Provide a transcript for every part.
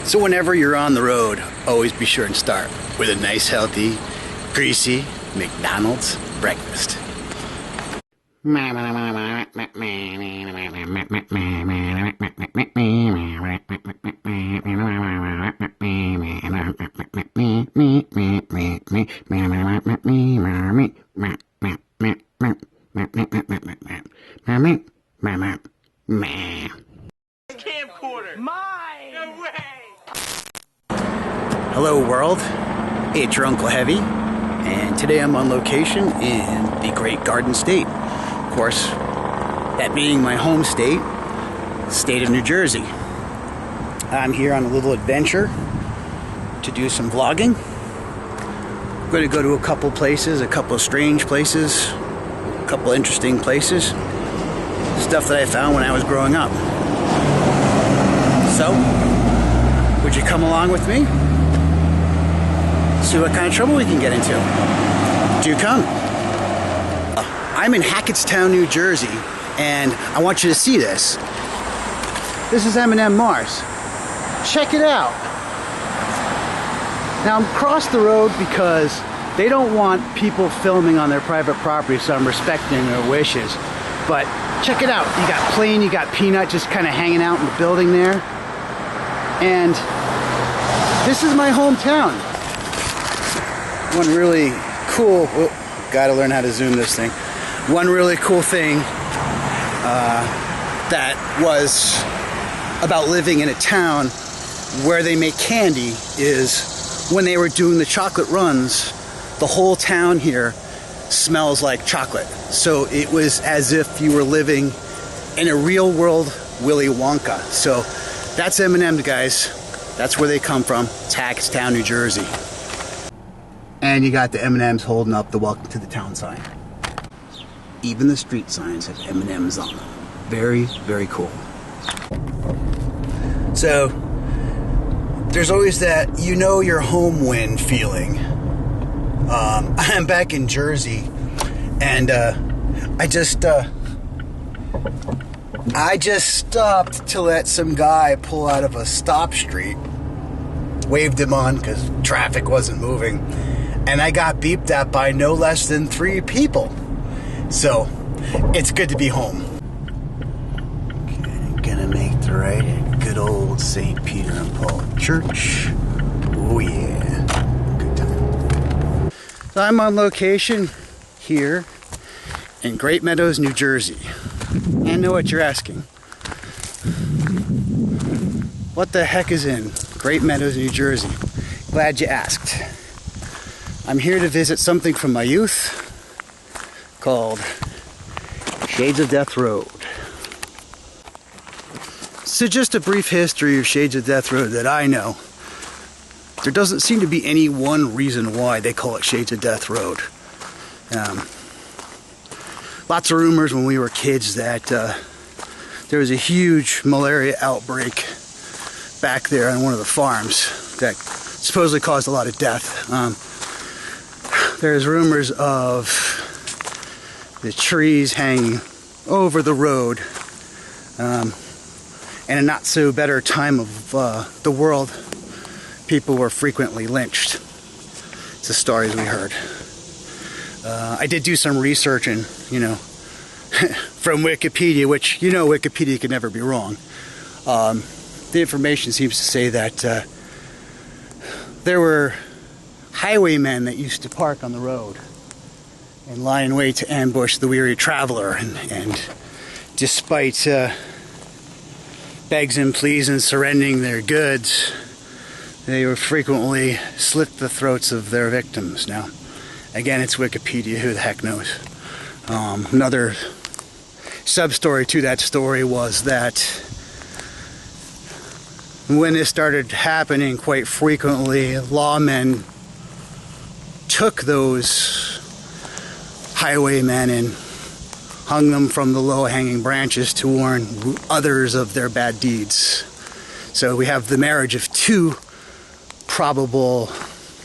So whenever you're on the road, always be sure and start with a nice, healthy, greasy McDonald's breakfast. Camcorder. Mine. No way. Hello world, hey, it's your Unkle Heavy, and today I'm on location in the great Garden State. Of course, that being my home state, state of New Jersey. I'm here on a little adventure to do some vlogging. I'm going to go to a couple places, a couple of strange places, a couple interesting places. Stuff that I found when I was growing up. So, would you come along with me? See what kind of trouble we can get into. Do come. I'm in Hackettstown, New Jersey, and I want you to see this. This is M&M Mars. Check it out. Now I'm across the road because they don't want people filming on their private property, so I'm respecting their wishes. But check it out. You got Plain, you got Peanut just kind of hanging out in the building there. And this is my hometown. One really cool, gotta learn how to zoom this thing. One really cool thing that was about living in a town where they make candy is when they were doing the chocolate runs, the whole town here smells like chocolate. So it was as if you were living in a real world Willy Wonka. So that's M&M, guys. That's where they come from. It's Hackettstown, New Jersey. And you got the M&Ms holding up the welcome to the town sign. Even the street signs have M&Ms on them. Very, very cool. So, there's always that you know your home when feeling. I'm back in Jersey, and I just stopped to let some guy pull out of a stop street. Waved him on because traffic wasn't moving. And I got beeped at by no less than 3 people. So, it's good to be home. Okay, gonna make the right at good old St. Peter and Paul Church. Oh yeah, good time. So I'm on location here in Great Meadows, New Jersey. I know what you're asking. What the heck is in Great Meadows, New Jersey? Glad you asked. I'm here to visit something from my youth called Shades of Death Road. So just a brief history of Shades of Death Road that I know. There doesn't seem to be any one reason why they call it Shades of Death Road. Lots of rumors when we were kids that there was a huge malaria outbreak back there on one of the farms that supposedly caused a lot of death. There's rumors of the trees hanging over the road, and a not so better time of the world, people were frequently lynched. It's the stories we heard. I did do some research, and from Wikipedia, which Wikipedia can never be wrong. The information seems to say that there were highwaymen that used to park on the road and lie in wait to ambush the weary traveler, and despite begs and pleas and surrendering their goods, they would frequently slit the throats of their victims. Now, again, it's Wikipedia, who the heck knows. Another sub-story to that story was that when this started happening quite frequently, lawmen took those highwaymen and hung them from the low-hanging branches to warn others of their bad deeds. So we have the marriage of 2 probable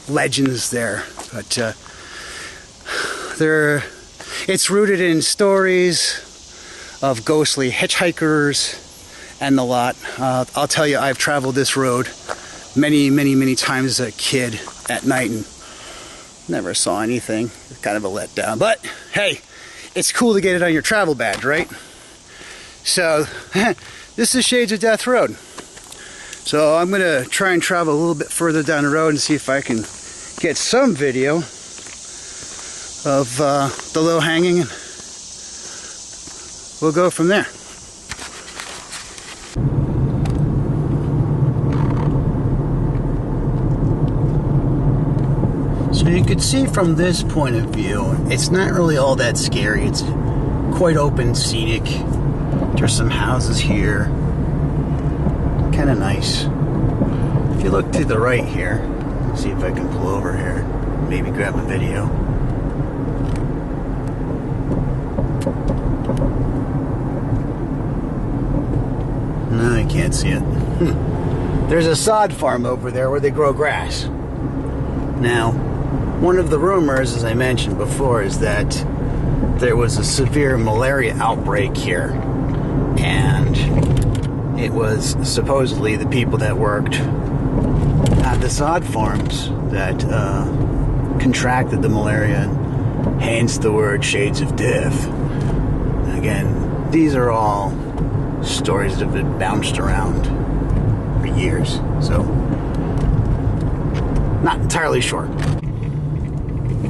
legends there, but it's rooted in stories of ghostly hitchhikers and the lot. I'll tell you, I've traveled this road many times as a kid at night and never saw anything. It's kind of a letdown. But hey, it's cool to get it on your travel badge, right? So this is Shades of Death Road. So I'm gonna try and travel a little bit further down the road and see if I can get some video of the low hanging, and we'll go from there. So you can see from this point of view, it's not really all that scary. It's quite open, scenic. There's some houses here. Kind of nice. If you look to the right here, see if I can pull over here, maybe grab a video. No, I can't see it. There's a sod farm over there where they grow grass. Now, one of the rumors, as I mentioned before, is that there was a severe malaria outbreak here, and it was supposedly the people that worked at the sod farms that contracted the malaria, and hence the word Shades of Death. Again, these are all stories that have been bounced around for years, so not entirely sure.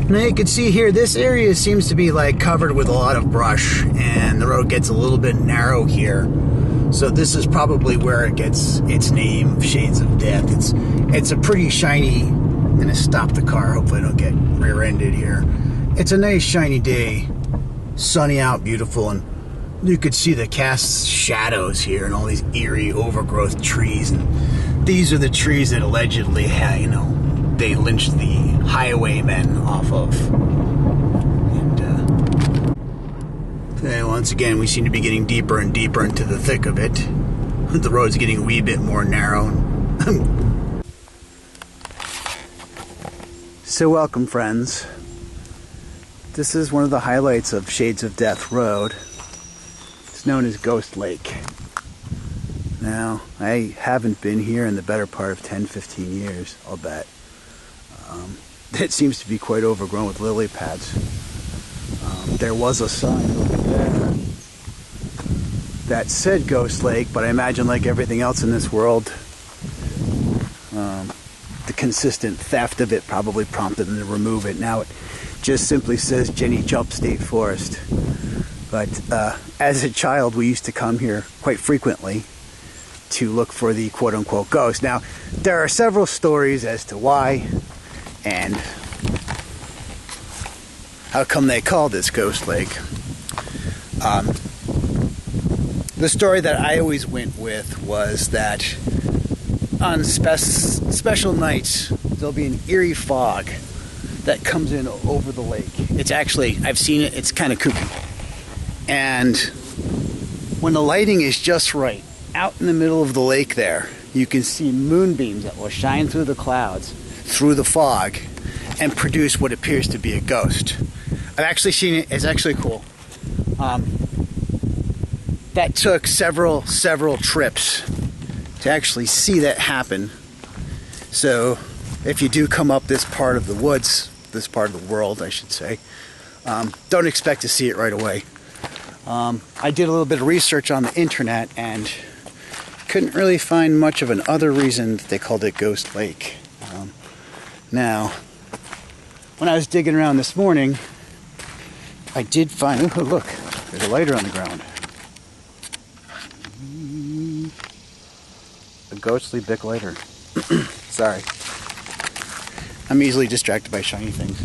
Now you can see here, this area seems to be like covered with a lot of brush, and the road gets a little bit narrow here. So this is probably where it gets its name, Shades of Death. It's a pretty shiny. I'm gonna stop the car. Hopefully I don't get rear-ended here. It's a nice shiny day, sunny out, beautiful, and you could see the cast shadows here and all these eerie overgrowth trees. And these are the trees that allegedly had, they lynched the highwaymen off of. And okay, once again, we seem to be getting deeper and deeper into the thick of it. The road's getting a wee bit more narrow. So welcome, friends. This is one of the highlights of Shades of Death Road. It's known as Ghost Lake. Now, I haven't been here in the better part of 10-15 years, I'll bet. It seems to be quite overgrown with lily pads. There was a sign over there that said Ghost Lake, but I imagine, like everything else in this world, the consistent theft of it probably prompted them to remove it. Now it just simply says Jenny Jump State Forest. But as a child, we used to come here quite frequently to look for the quote-unquote ghost. Now, there are several stories as to why and how come they call this Ghost Lake. The story that I always went with was that on special nights, there'll be an eerie fog that comes in over the lake. It's actually, I've seen it, it's kind of kooky. And when the lighting is just right, out in the middle of the lake there, you can see moonbeams that will shine through the clouds, through the fog, and produce what appears to be a ghost. I've actually seen it. It's actually cool. That took several trips to actually see that happen. So if you do come up this part of the woods, this part of the world, I should say, don't expect to see it right away. I did a little bit of research on the internet and couldn't really find much of an other reason that they called it Ghost Lake. Now, when I was digging around this morning, I did find, oh look, there's a lighter on the ground. A ghostly Bic lighter. Sorry. I'm easily distracted by shiny things.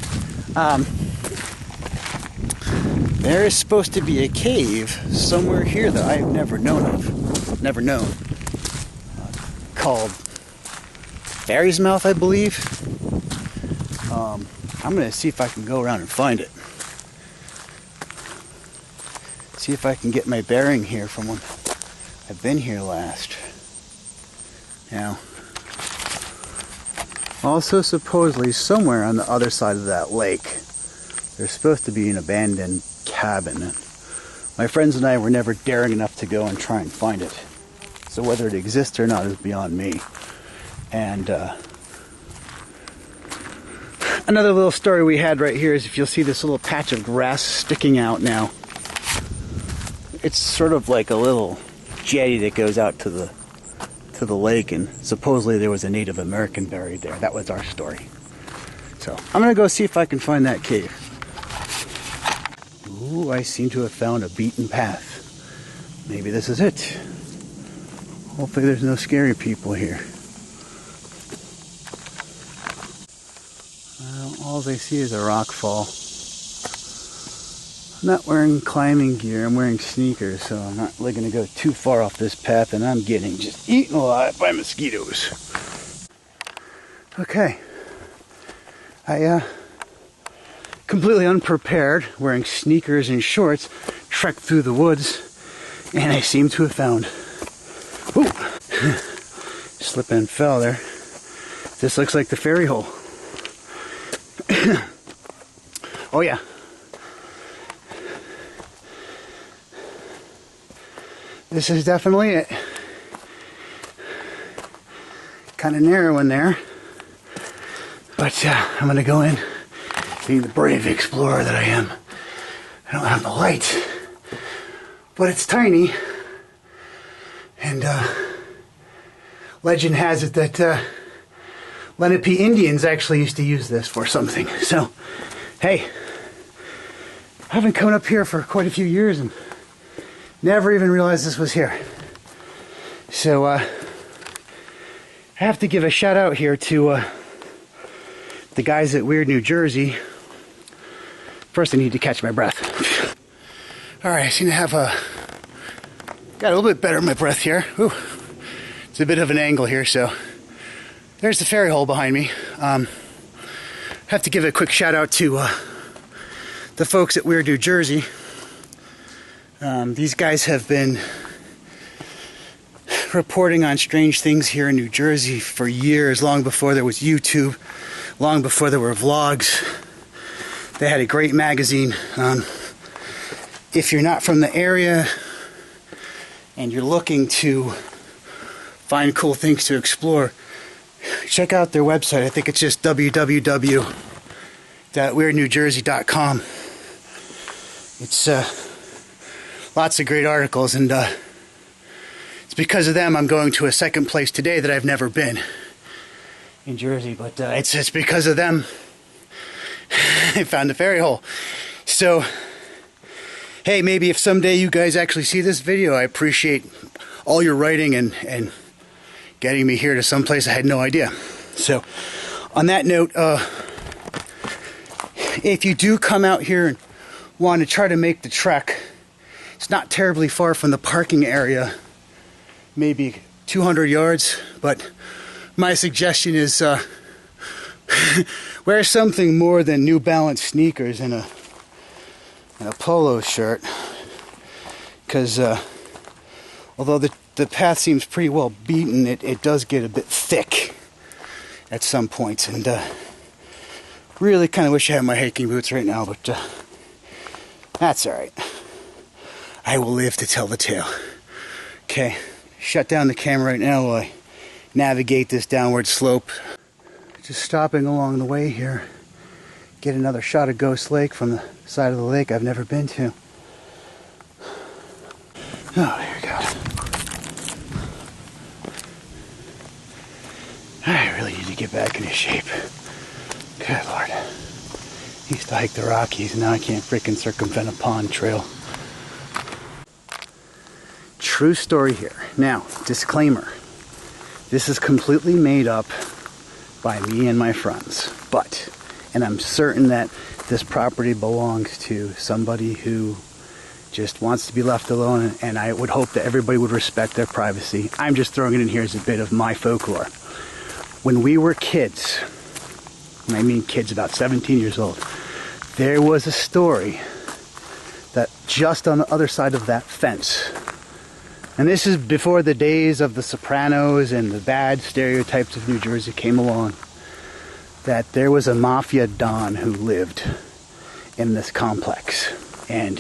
There is supposed to be a cave somewhere here that I have never known of. Never known. Called Fairy's Mouth, I believe. I'm going to see if I can go around and find it. See if I can get my bearing here from when I've been here last. Now, also supposedly somewhere on the other side of that lake, there's supposed to be an abandoned cabin. My friends and I were never daring enough to go and try and find it. So whether it exists or not is beyond me. And another little story we had right here is if you'll see this little patch of grass sticking out now. It's sort of like a little jetty that goes out to the lake, and supposedly there was a Native American buried there. That was our story. So I'm gonna go see if I can find that cave. Ooh, I seem to have found a beaten path. Maybe this is it. Hopefully there's no scary people here. Well, all I see is a rock fall. I'm not wearing climbing gear, I'm wearing sneakers, so I'm not really going to go too far off this path, and I'm getting just eaten alive by mosquitoes. Okay. I, completely unprepared, wearing sneakers and shorts, trekked through the woods, and I seem to have found... Ooh! Slip and fell there. This looks like the ferry hole. Oh yeah. This is definitely it. Kind of narrow in there. But I'm gonna go in, being the brave explorer that I am. I don't have the light, but it's tiny. And legend has it that Lenape Indians actually used to use this for something. So, hey, I've been coming up here for quite a few years and never even realized this was here. So, I have to give a shout out here to the guys at Weird New Jersey. First, I need to catch my breath. Alright, I seem to have got a little bit better in my breath here. Ooh, it's a bit of an angle here, so there's the ferry hole behind me. Have to give a quick shout out to the folks at Weird New Jersey. These guys have been reporting on strange things here in New Jersey for years, long before there was YouTube, long before there were vlogs. They had a great magazine. If you're not from the area and you're looking to find cool things to explore, check out their website. I think it's just www.weirdnewjersey.com. It's lots of great articles, and it's because of them I'm going to a second place today that I've never been in Jersey, but it's because of them I found the ferry hole. So, hey, maybe if someday you guys actually see this video, I appreciate all your writing and getting me here to some place I had no idea. So, on that note, if you do come out here and want to try to make the trek, it's not terribly far from the parking area, maybe 200 yards, but my suggestion is wear something more than New Balance sneakers and a polo shirt, because although the path seems pretty well beaten, it does get a bit thick at some points, and really kind of wish I had my hiking boots right now, but that's alright. I will live to tell the tale. Okay, shut down the camera right now while I navigate this downward slope. Just stopping along the way here, get another shot of Ghost Lake from the side of the lake I've never been to. Oh, there we go. I really need to get back into shape. Good Lord. I used to hike the Rockies, and now I can't freaking circumvent a pond trail. True story here. Now, disclaimer. This is completely made up by me and my friends. But, and I'm certain that this property belongs to somebody who just wants to be left alone, and I would hope that everybody would respect their privacy. I'm just throwing it in here as a bit of my folklore. When we were kids, and I mean kids about 17 years old, there was a story that just on the other side of that fence, and this is before the days of the Sopranos and the bad stereotypes of New Jersey came along, that there was a mafia don who lived in this complex. And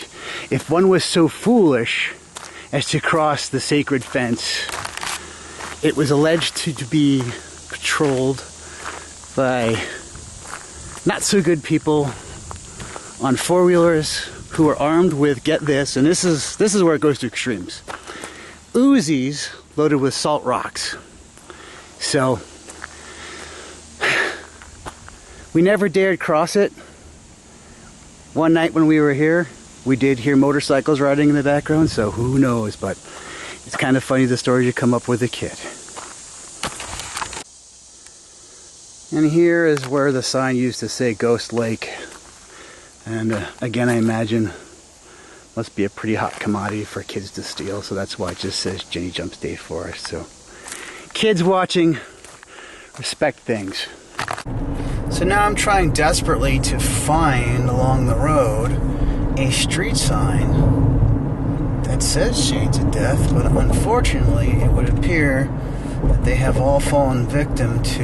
if one was so foolish as to cross the sacred fence, it was alleged to be patrolled by not so good people on four-wheelers who are armed with, get this, and this is where it goes to extremes, Uzis loaded with salt rocks. So we never dared cross it. One night when we were here, we did hear motorcycles riding in the background, so who knows, but it's kind of funny the stories you come up with a kid. And here is where the sign used to say Ghost Lake. And again, I imagine must be a pretty hot commodity for kids to steal, so that's why it just says Jenny Jump State Forest. So kids watching, respect things. So now I'm trying desperately to find along the road a street sign that says Shades of Death, but unfortunately it would appear that they have all fallen victim to...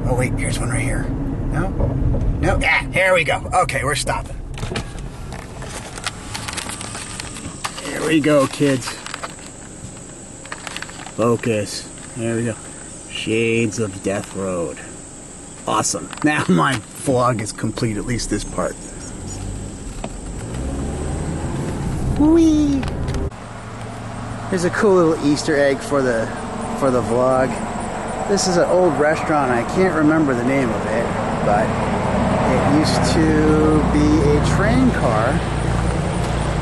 Oh wait, here's one right here. No? No? Ah, here we go. Okay, we're stopping. Here we go, kids. Focus. There we go. Shades of Death Road. Awesome. Now my vlog is complete, at least this part. Whee! Here's a cool little Easter egg for the vlog. This is an old restaurant. I can't remember the name of it, but it used to be a train car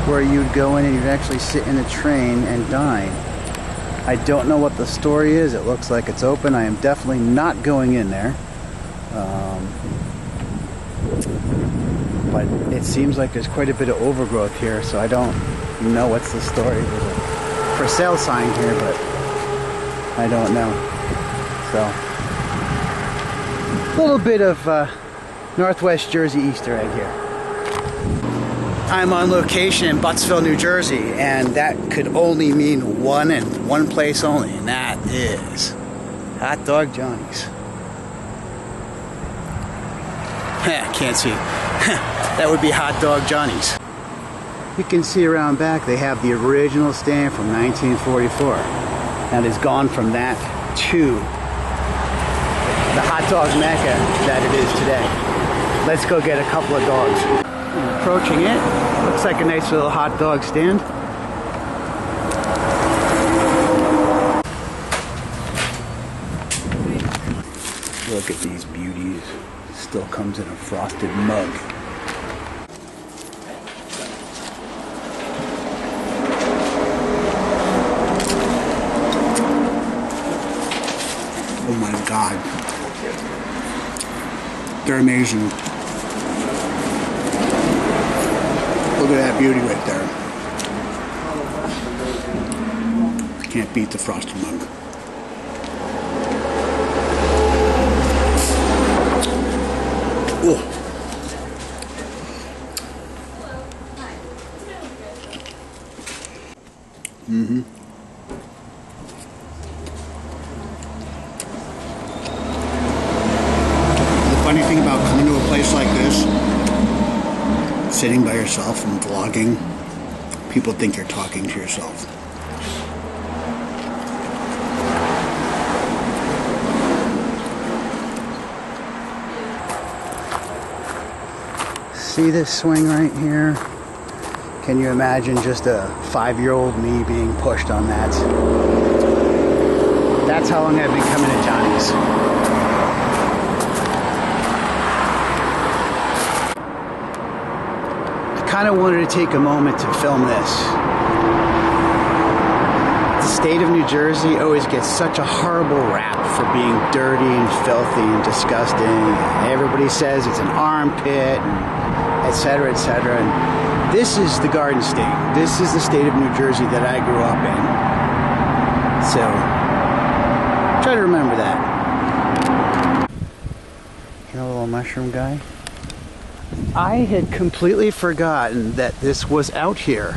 where you'd go in and you'd actually sit in the train and dine. I don't know what the story is. It looks like it's open. I am definitely not going in there. But it seems like there's quite a bit of overgrowth here, so I don't know what's the story. There's a for sale sign here, but I don't know. So, a little bit of Northwest Jersey Easter egg here. I'm on location in Buttsville, New Jersey, and that could only mean one and one place only, and that is Hot Dog Johnny's. Can't see. That would be Hot Dog Johnny's. You can see around back they have the original stand from 1944. Now it's gone from that to the hot dog mecca that it is today. Let's go get a couple of dogs. Approaching it, looks like a nice little hot dog stand. Look at these beauties. Still comes in a frosted mug. Oh my God. They're amazing. Look at that beauty right there. Can't beat the frosted mug. Oh. Mm-hmm. The funny thing about coming to a place like this, sitting by yourself and vlogging, people think you're talking to yourself. See this swing right here? Can you imagine just a 5-year-old me being pushed on that? That's how long I've been coming to Johnny's. I kind of wanted to take a moment to film this. The state of New Jersey always gets such a horrible rap for being dirty and filthy and disgusting. Everybody says it's an armpit, etc., etc. And this is the Garden State. This is the state of New Jersey that I grew up in. So, try to remember that. You know, little mushroom guy? I had completely forgotten that this was out here.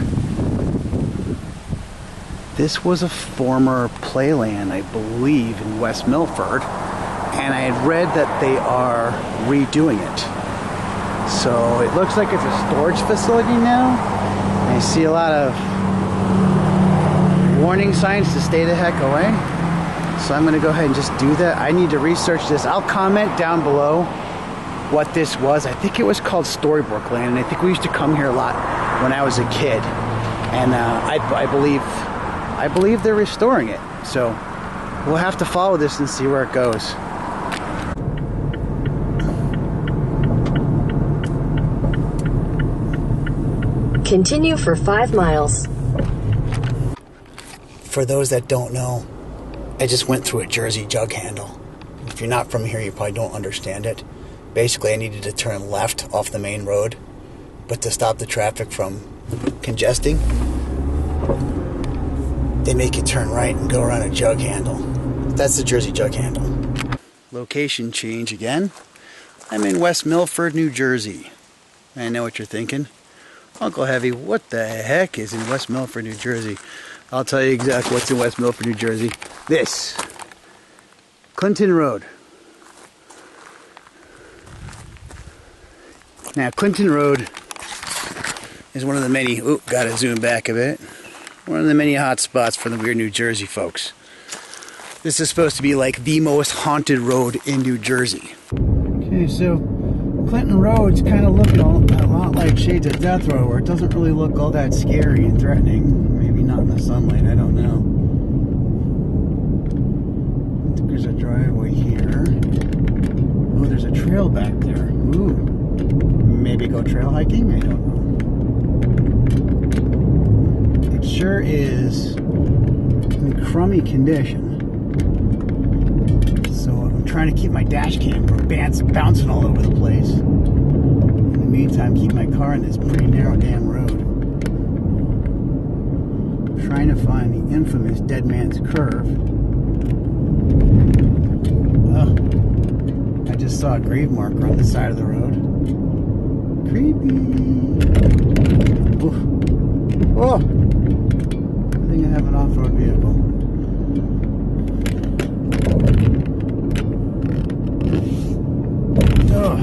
This was a former playland, I believe, in West Milford, and I had read that they are redoing it. So it looks like it's a storage facility now. I see a lot of warning signs to stay the heck away. So I'm going to go ahead and just do that. I need to research this. I'll comment down below what this was. I think it was called Storybook Land, and I think we used to come here a lot when I was a kid. And I believe they're restoring it. So we'll have to follow this and see where it goes. Continue for 5 miles. For those that don't know, I just went through a Jersey jug handle. If you're not from here, you probably don't understand it. Basically, I needed to turn left off the main road, but to stop the traffic from congesting, they make you turn right and go around a jug handle. That's the Jersey jug handle. Location change again. I'm in West Milford, New Jersey. I know what you're thinking. Unkle Heavy, what the heck is in West Milford, New Jersey? I'll tell you exactly what's in West Milford, New Jersey. This. Clinton Road. Now, Clinton Road is one of the many, gotta zoom back a bit, one of the many hot spots for the weird New Jersey folks. This is supposed to be like the most haunted road in New Jersey. Okay, so Clinton Road's kind of looking a lot like Shades of Death Road, where it doesn't really look all that scary and threatening. Maybe not in the sunlight, I don't know. I think there's a driveway here. Oh, there's a trail back there. Ooh. Maybe go trail hiking? I don't know. It sure is in crummy condition. So I'm trying to keep my dash cam from bouncing all over the place. In the meantime, keep my car in this pretty narrow damn road. I'm trying to find the infamous Dead Man's Curve. I just saw a grave marker on the side of the road. Creepy. Oof. Oh! I think I have an off-road vehicle. Oh,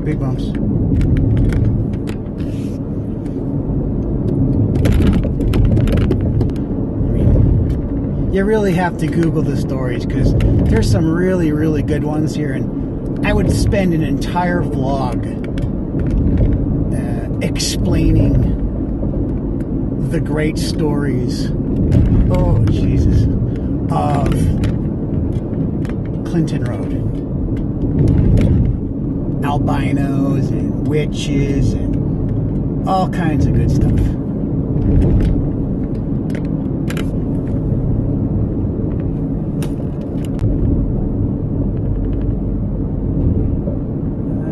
big bumps. You really have to Google the stories because there's some really, really good ones here, and I would spend an entire vlog explaining the great stories, oh Jesus, of Clinton Road. Albinos and witches and all kinds of good stuff.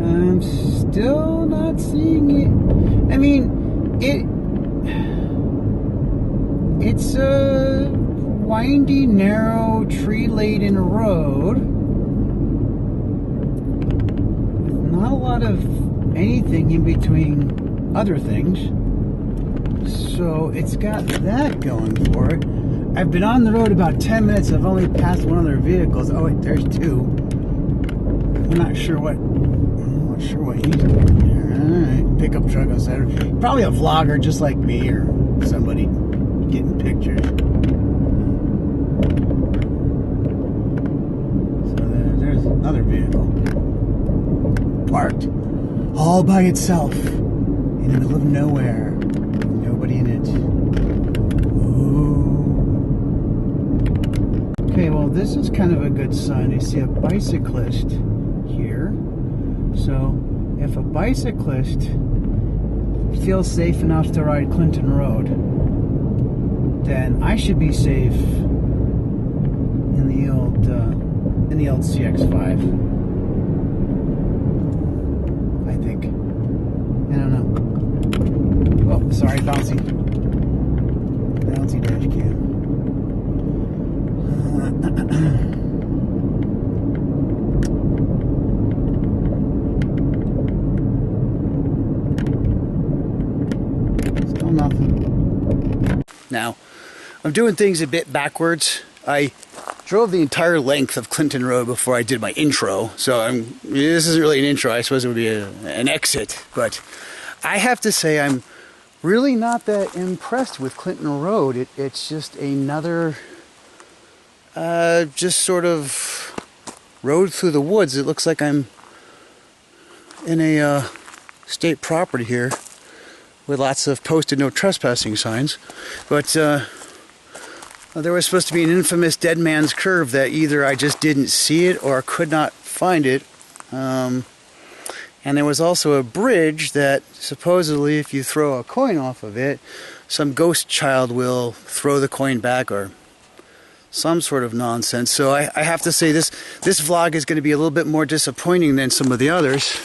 I'm still not seeing it. I mean, it's a windy, narrow, tree-laden road. Not a lot of anything in between other things. So it's got that going for it. I've been on the road about 10 minutes. I've only passed one of their vehicles. Oh wait, there's two. I'm not sure what he's doing there. Alright, pickup truck on Saturday. Probably a vlogger just like me or somebody getting pictures. So there's another vehicle. Parked all by itself in the middle of nowhere. Nobody in it. Ooh. Okay, well this is kind of a good sign. I see a bicyclist here. So if a bicyclist feels safe enough to ride Clinton Road, then I should be safe in the old CX-5. I think. I don't know. Oh, sorry, bouncy dash cam. Still nothing. Now, I'm doing things a bit backwards. I drove the entire length of Clinton Road before I did my intro, so this isn't really an intro. I suppose it would be an exit, but I have to say I'm really not that impressed with Clinton Road. It's just another, just sort of road through the woods. It looks like I'm in a state property here with lots of posted no trespassing signs. But there was supposed to be an infamous dead man's curve that either I just didn't see it or could not find it. And there was also a bridge that supposedly if you throw a coin off of it, some ghost child will throw the coin back or some sort of nonsense. So I have to say this vlog is going to be a little bit more disappointing than some of the others.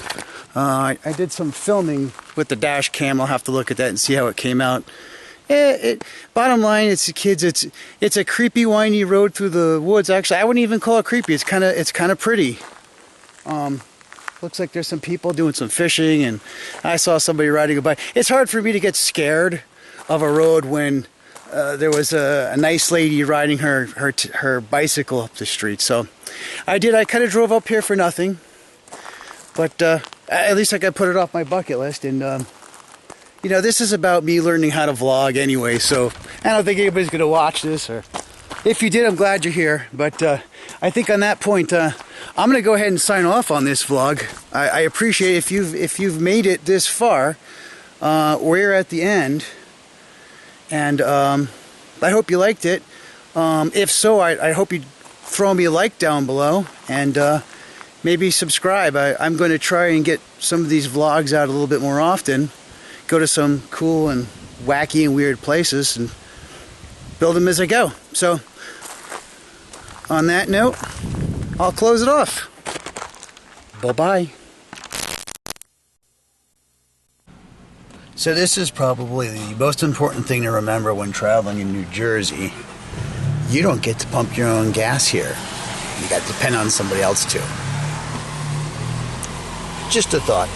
I did some filming with the dash cam. I'll have to look at that and see how it came out. Bottom line, it's kids. It's a creepy, windy road through the woods. Actually, I wouldn't even call it creepy. It's kind of pretty. Looks like there's some people doing some fishing, and I saw somebody riding a bike. It's hard for me to get scared of a road when there was a nice lady riding her bicycle up the street. So I kind of drove up here for nothing, but at least I could put it off my bucket list. And you know, this is about me learning how to vlog anyway. So I don't think anybody's gonna watch this, or if you did, I'm glad you're here. But I think on that point, I'm gonna go ahead and sign off on this vlog. I appreciate if you've made it this far. We're at the end, and I hope you liked it. If so, I hope you throw me a like down below and maybe subscribe. I'm going to try and get some of these vlogs out a little bit more often. Go to some cool and wacky and weird places and build them as I go. So on that note, I'll close it off. Bye-bye. So this is probably the most important thing to remember when traveling in New Jersey. You don't get to pump your own gas here. You got to depend on somebody else too. Just a thought.